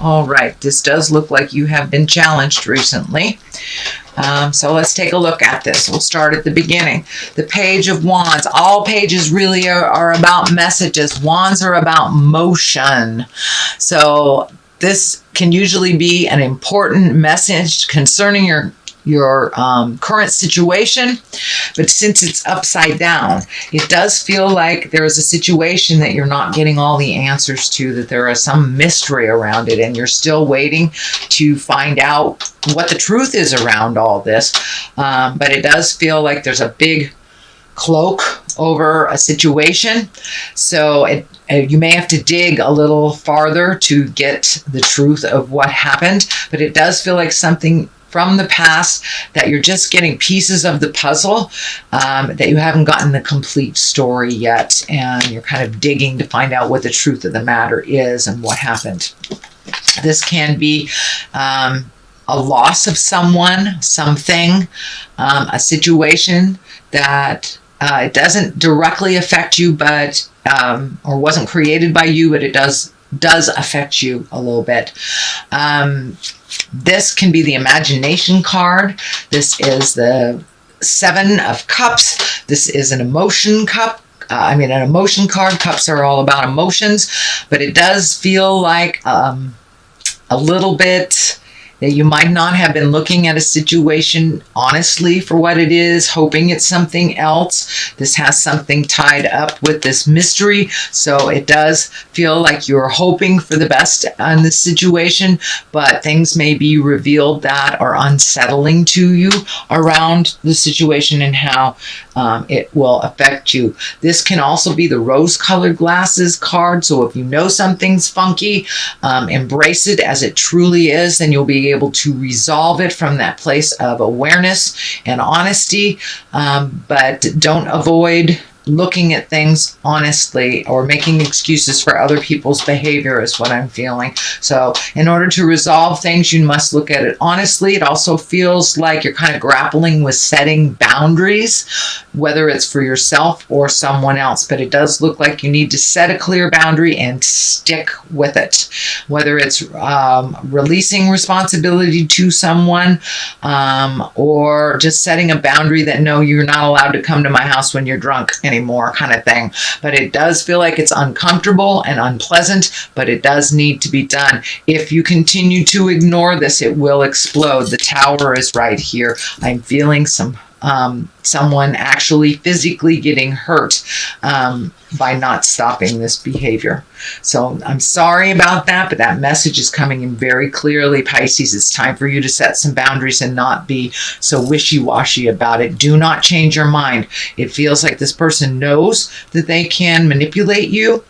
All right, this does look like you have been challenged recently. So let's take a look at this. We'll start at the beginning. The Page of Wands. All pages really are about messages. Wands are about motion. So this can usually be an important message concerning your current situation, but since it's upside down, it does feel like there is a situation that you're not getting all the answers to, that there is some mystery around it, and you're still waiting to find out what the truth is around all this. But it does feel like there's a big cloak over a situation, so you may have to dig a little farther to get the truth of what happened, but it does feel like something from the past that you're just getting pieces of the puzzle, that you haven't gotten the complete story yet, and you're kind of digging to find out what the truth of the matter is and what happened. This can be a loss of someone, something, a situation that it doesn't directly affect you, but or wasn't created by you, but it does affect you a little bit. This can be the imagination card. This is the Seven of Cups. This is an emotion cup. An emotion card. Cups are all about emotions, but it does feel like a little bit that you might not have been looking at a situation honestly for what it is, hoping it's something else. This has something tied up with this mystery, so it does feel like you're hoping for the best on this situation, but things may be revealed that are unsettling to you around the situation and how it will affect you. This can also be the rose-colored glasses card, so if you know something's funky, embrace it as it truly is, then you'll be able to resolve it from that place of awareness and honesty, but don't avoid looking at things honestly or making excuses for other people's behavior is what I'm feeling. So in order to resolve things, you must look at it honestly. It also feels like you're kind of grappling with setting boundaries, whether it's for yourself or someone else, but it does look like you need to set a clear boundary and stick with it, whether it's releasing responsibility to someone, or just setting a boundary that no, you're not allowed to come to my house when you're drunk anymore, kind of thing. But it does feel like it's uncomfortable and unpleasant, but it does need to be done. If you continue to ignore this, it will explode. The Tower is right here. I'm feeling someone actually physically getting hurt by not stopping this behavior. So I'm sorry about that, but that message is coming in very clearly, Pisces. It's time for you to set some boundaries and not be so wishy-washy about it. Do not change your mind. It feels like this person knows that they can manipulate you,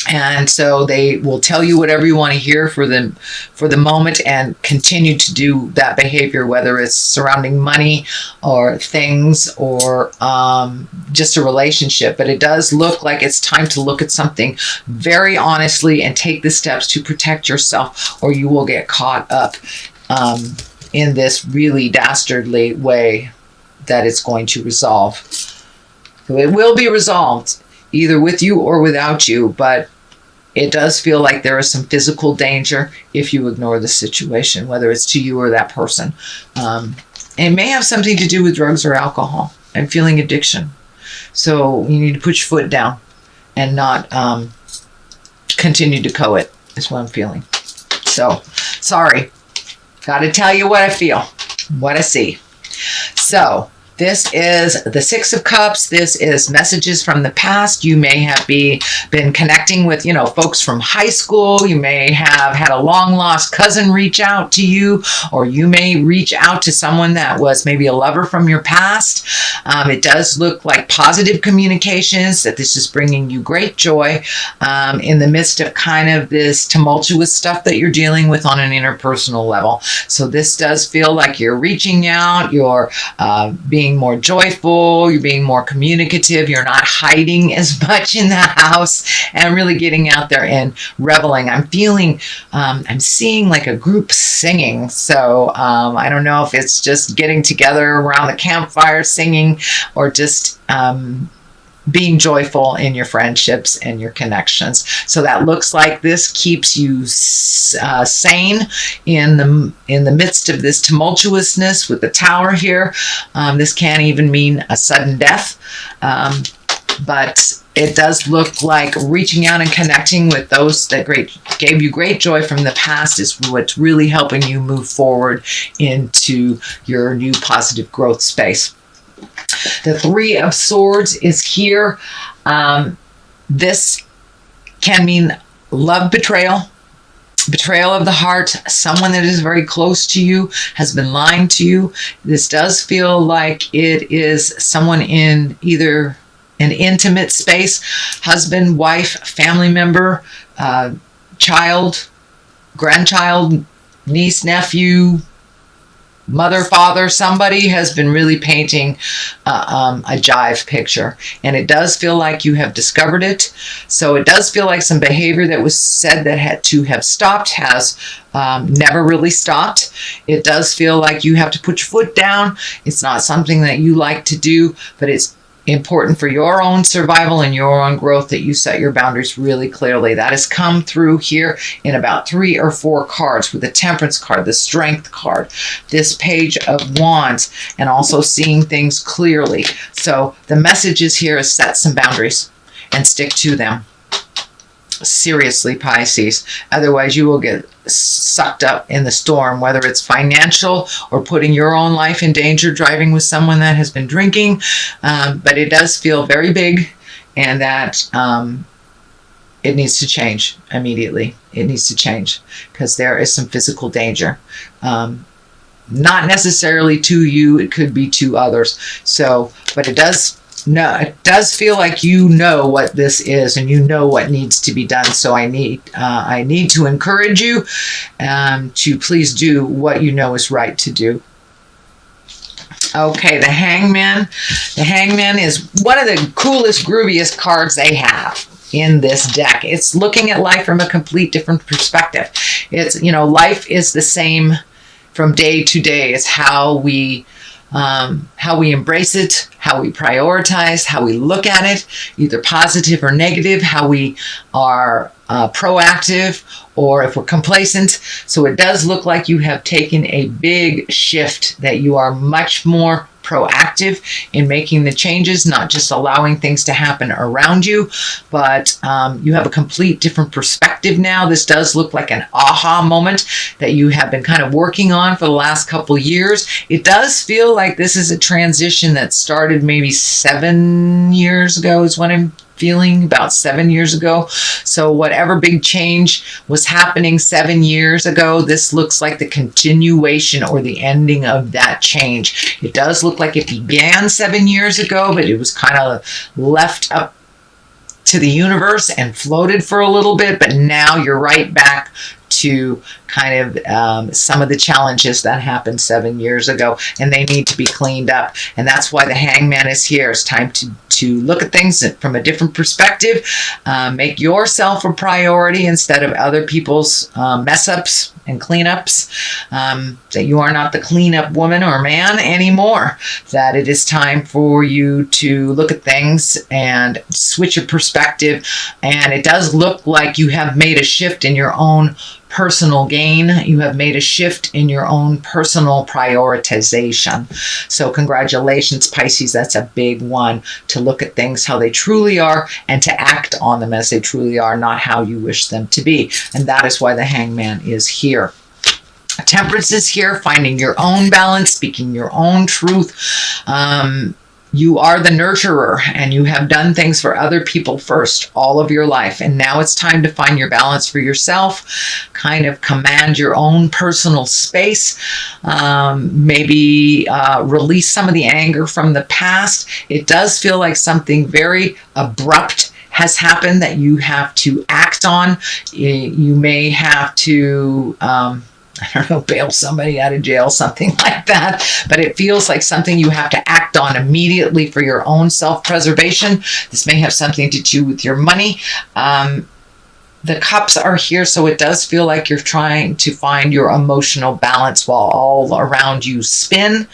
and so they will tell you whatever you want to hear for the moment and continue to do that behavior, whether it's surrounding money or things or just a relationship. But it does look like it's time to look at something very honestly and take the steps to protect yourself, or you will get caught up in this really dastardly way that it's going to resolve. So it will be resolved, either with you or without you, but it does feel like there is some physical danger if you ignore the situation, whether it's to you or that person. It may have something to do with drugs or alcohol. I'm feeling addiction. So you need to put your foot down and not continue to covet, is what I'm feeling. So, sorry. Got to tell you what I feel, what I see. So, this is the Six of Cups. This is messages from the past. You may have been connecting with, folks from high school. You may have had a long-lost cousin reach out to you, or you may reach out to someone that was maybe a lover from your past. It does look like positive communications, that this is bringing you great joy in the midst of kind of this tumultuous stuff that you're dealing with on an interpersonal level. So this does feel like you're reaching out, you're being more joyful, you're being more communicative, you're not hiding as much in the house, and really getting out there and reveling. I'm seeing like a group singing. So I don't know if it's just getting together around the campfire singing, or just being joyful in your friendships and your connections. So that looks like this keeps you sane in the midst of this tumultuousness with the Tower here. This can even mean a sudden death, but it does look like reaching out and connecting with those that gave you great joy from the past is what's really helping you move forward into your new positive growth space. The Three of Swords is here. This can mean love betrayal, betrayal of the heart. Someone that is very close to you has been lying to you. This does feel like it is someone in either an intimate space, husband, wife, family member, child, grandchild, niece, nephew, mother, father. Somebody has been really painting a jive picture, and it does feel like you have discovered it. So it does feel like some behavior that was said that had to have stopped has never really stopped. It does feel like you have to put your foot down. It's not something that you like to do, but it's important for your own survival and your own growth that you set your boundaries really clearly. That has come through here in about 3 or 4 cards, with the Temperance card, the Strength card, this Page of Wands, and also seeing things clearly. So the message is here is set some boundaries and stick to them. Seriously, Pisces. Otherwise, you will get sucked up in the storm, whether it's financial or putting your own life in danger, driving with someone that has been drinking. But it does feel very big, and that it needs to change immediately. It needs to change because there is some physical danger. Not necessarily to you, it could be to others. So, but it does feel like you know what this is and you know what needs to be done. So I need to encourage you to please do what you know is right to do. Okay, the Hangman. The Hangman is one of the coolest, grooviest cards they have in this deck. It's looking at life from a complete different perspective. It's, life is the same from day to day. It's how we embrace it, how we prioritize, how we look at it, either positive or negative, how we are proactive or if we're complacent. So it does look like you have taken a big shift, that you are much more proactive in making the changes, not just allowing things to happen around you, but you have a complete different perspective now. This does look like an aha moment that you have been kind of working on for the last couple years. It does feel like this is a transition that started maybe 7 years ago is what I'm feeling, about 7 years ago. So whatever big change was happening 7 years ago, this looks like the continuation or the ending of that change. It does look like it began 7 years ago, but it was kind of left up to the universe and floated for a little bit, but now you're right back to kind of some of the challenges that happened 7 years ago, and they need to be cleaned up. And that's why the Hangman is here. It's time to look at things from a different perspective, make yourself a priority instead of other people's mess ups and cleanups, that you are not the cleanup woman or man anymore, that it is time for you to look at things and switch your perspective. And it does look like you have made a shift in your own personal gain. You have made a shift in your own personal prioritization. So congratulations, Pisces. That's a big one, to look at things how they truly are and to act on them as they truly are, not how you wish them to be. And that is why the Hangman is here. Temperance is here, finding your own balance, speaking your own truth. You are the nurturer, and you have done things for other people first all of your life. And now it's time to find your balance for yourself, kind of command your own personal space, maybe release some of the anger from the past. It does feel like something very abrupt has happened that you have to act on. You may have to I don't know, bail somebody out of jail, something like that. But it feels like something you have to act on immediately for your own self-preservation. This may have something to do with your money. the cups are here, so it does feel like you're trying to find your emotional balance while all around you spin.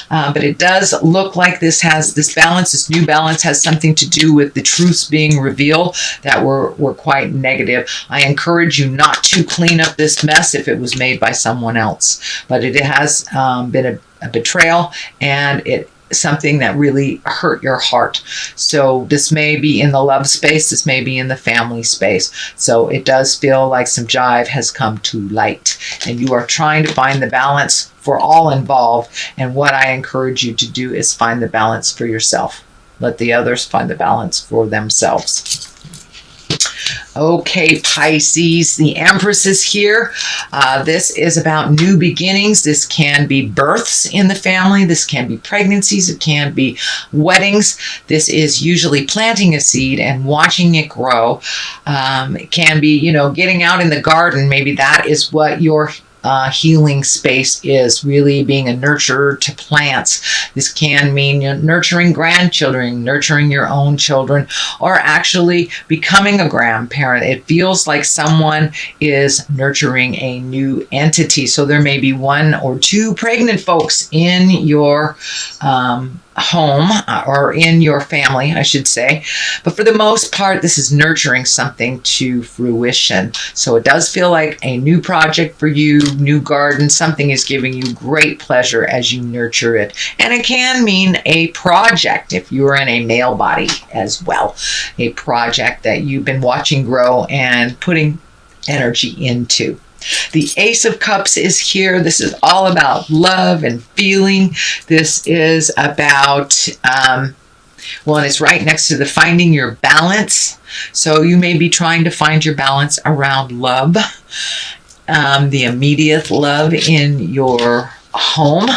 But it does look like this balance, this new balance, has something to do with the truths being revealed that were quite negative. I encourage you not to clean up this mess if it was made by someone else. But it has been a betrayal, and it something that really hurt your heart. So this may be in the love space, this may be in the family space. So it does feel like some jive has come to light, and you are trying to find the balance for all involved. And what I encourage you to do is find the balance for yourself. Let the others find the balance for themselves. Okay, Pisces, the Empress is here. This is about new beginnings. This can be births in the family. This can be pregnancies. It can be weddings. This is usually planting a seed and watching it grow. It can be, getting out in the garden. Maybe that is what your healing space is, really being a nurturer to plants. This can mean nurturing grandchildren, nurturing your own children, or actually becoming a grandparent. It feels like someone is nurturing a new entity. So there may be 1 or 2 pregnant folks in your home, or in your family, I should say. But for the most part, this is nurturing something to fruition. So it does feel like a new project for you, new garden. Something is giving you great pleasure as you nurture it. And it can mean a project if you're in a male body as well. A project that you've been watching grow and putting energy into. The Ace of Cups is here. This is all about love and feeling. This is about, and it's right next to the finding your balance. So you may be trying to find your balance around love, the immediate love in your home.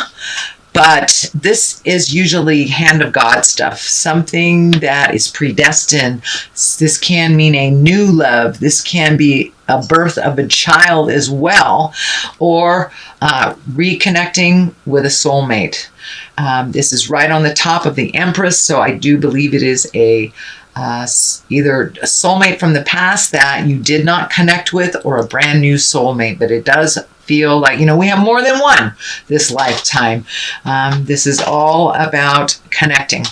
But this is usually hand of God stuff, something that is predestined. This can mean a new love. This can be a birth of a child as well, or reconnecting with a soulmate. This is right on the top of the Empress, so I do believe it is either a soulmate from the past that you did not connect with, or a brand new soulmate. But it does feel like, we have more than one this lifetime. This is all about connecting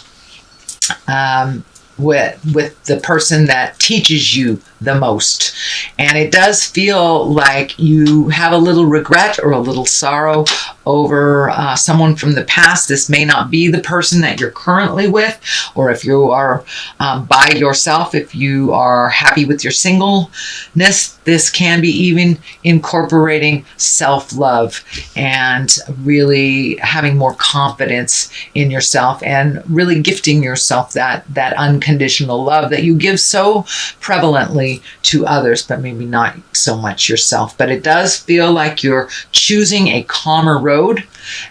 with the person that teaches you the most. And it does feel like you have a little regret or a little sorrow over someone from the past. This may not be the person that you're currently with, or if you are by yourself, if you are happy with your singleness, this can be even incorporating self-love and really having more confidence in yourself, and really gifting yourself that unconditional love that you give so prevalently to others, but maybe not so much yourself. But it does feel like you're choosing a calmer road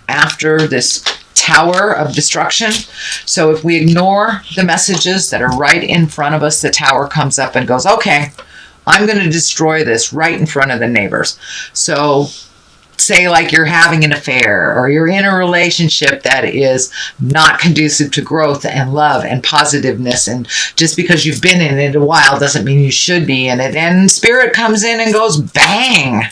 after this tower of destruction. So if we ignore the messages that are right in front of us, the tower comes up and goes, okay, I'm going to destroy this right in front of the neighbors. So say like you're having an affair, or you're in a relationship that is not conducive to growth and love and positiveness, and just because you've been in it a while doesn't mean you should be in it. And spirit comes in and goes bang.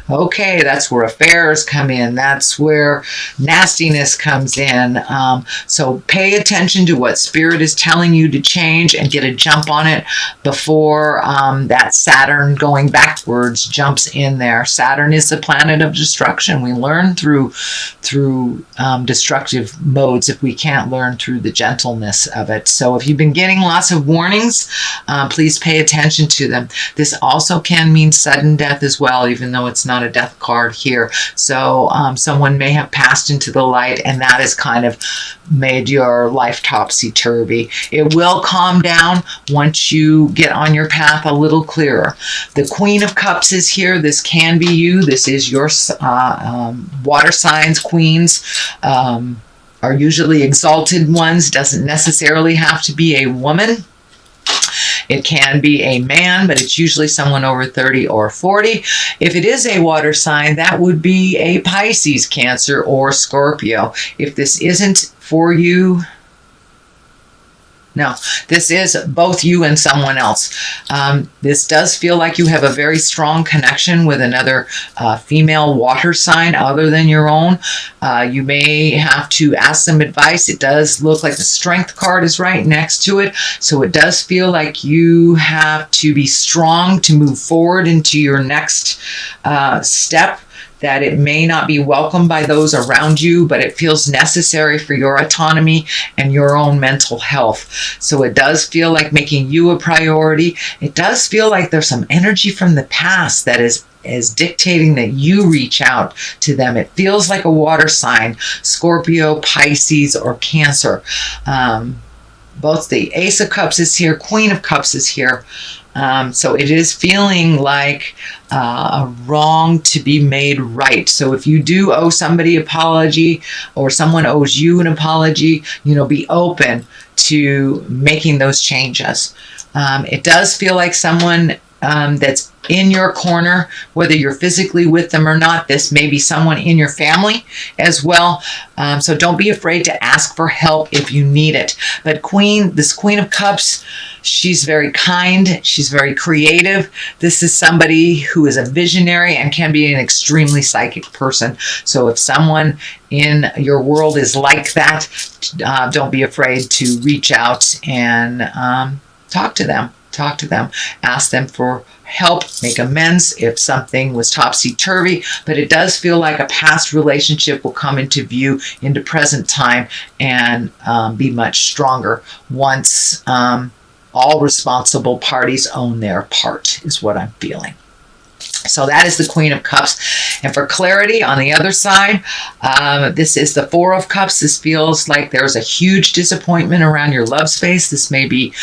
Okay, that's where affairs come in. That's where nastiness comes in. So pay attention to what spirit is telling you to change, and get a jump on it before that Saturn going backwards jumps in there. Saturn is the planet of destruction. We learn through destructive modes if we can't learn through the gentleness of it. So if you've been getting lots of warnings, please pay attention to them. This also can mean sudden death as well, even though it's not a death card here. So someone may have passed into the light, and that has kind of made your life topsy-turvy. It will calm down once you get on your path a little clearer. The Queen of Cups is here. This can be you. This is your water signs. Queens are usually exalted ones. Doesn't necessarily have to be a woman. It can be a man, but it's usually someone over 30 or 40. If it is a water sign, that would be a Pisces, Cancer, or Scorpio. If this isn't for you, No, this is both you and someone else. This does feel like you have a very strong connection with another female water sign other than your own. You may have to ask some advice. It does look like the Strength card is right next to it. So it does feel like you have to be strong to move forward into your next step, that it may not be welcomed by those around you, but it feels necessary for your autonomy and your own mental health. So it does feel like making you a priority. It does feel like there's some energy from the past that is dictating that you reach out to them. It feels like a water sign, Scorpio, Pisces, or Cancer. Both the Ace of Cups is here, Queen of Cups is here. So it is feeling like a wrong to be made right. So if you do owe somebody an apology, or someone owes you an apology, be open to making those changes. It does feel like someone that's in your corner, whether you're physically with them or not. This may be someone in your family as well. So don't be afraid to ask for help if you need it. But this Queen of Cups, she's very kind. She's very creative. This is somebody who is a visionary and can be an extremely psychic person. So if someone in your world is like that, don't be afraid to reach out and talk to them. Ask them for help, make amends if something was topsy-turvy. But it does feel like a past relationship will come into view into present time and be much stronger once all responsible parties own their part, is what I'm feeling. So that is the Queen of Cups. And for clarity on the other side, this is the Four of Cups. This feels like there's a huge disappointment around your love space. This may be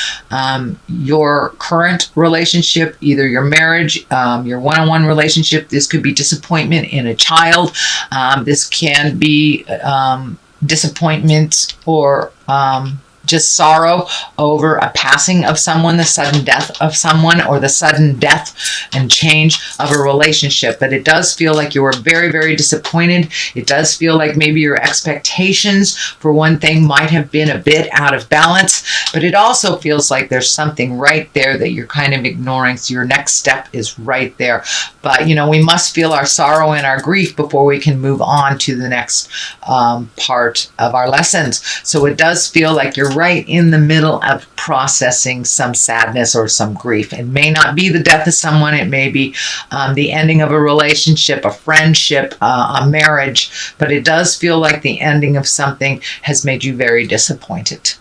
your current relationship, either your marriage, your one-on-one relationship. This could be disappointment in a child. This can be disappointment or just sorrow over a passing of someone, the sudden death of someone, or the sudden death and change of a relationship. But it does feel like you were very, very disappointed. It does feel like maybe your expectations for one thing might have been a bit out of balance, but it also feels like there's something right there that you're kind of ignoring. So your next step is right there. But, we must feel our sorrow and our grief before we can move on to the next part of our lessons. So it does feel like you're right in the middle of processing some sadness or some grief. It may not be the death of someone. It may be the ending of a relationship, a friendship, a marriage. But it does feel like the ending of something has made you very disappointed.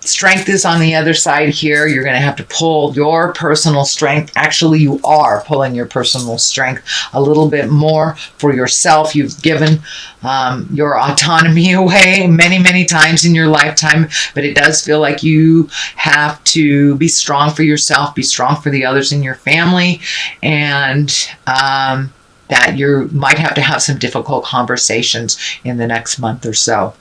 Strength is on the other side here. You're going to have to pull your personal strength. Actually, you are pulling your personal strength a little bit more for yourself. You've given your autonomy away many, many times in your lifetime, but it does feel like you have to be strong for yourself, be strong for the others in your family, and that you might have to have some difficult conversations in the next month or so.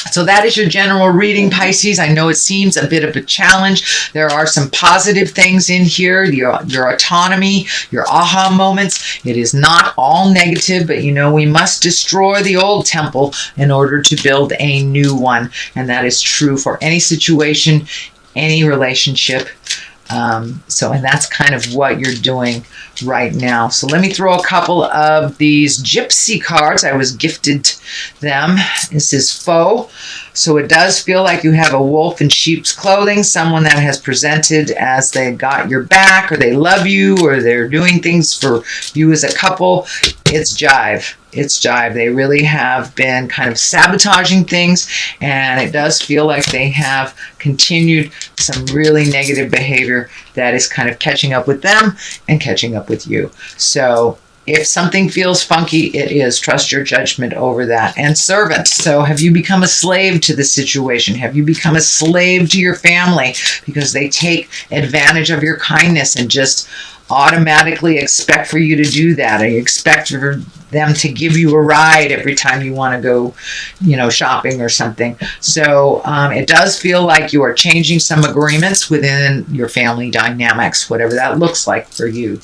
So that is your general reading, Pisces. I know it seems a bit of a challenge. There are some positive things in here, your autonomy, your aha moments. It is not all negative, but we must destroy the old temple in order to build a new one. And that is true for any situation, any relationship. And that's kind of what you're doing right now. So let me throw a couple of these gypsy cards. I was gifted them. This is faux. So it does feel like you have a wolf in sheep's clothing, someone that has presented as they got your back, or they love you, or they're doing things for you as a couple. It's jive. It's jive. They really have been kind of sabotaging things, and it does feel like they have continued some really negative behavior that is kind of catching up with them and catching up with you. So if something feels funky, it is. Trust your judgment over that. And servant. So have you become a slave to the situation? Have you become a slave to your family because they take advantage of your kindness and just automatically expect for you to do that, or you expect for them to give you a ride every time you want to go, shopping or something. So it does feel like you are changing some agreements within your family dynamics, whatever that looks like for you.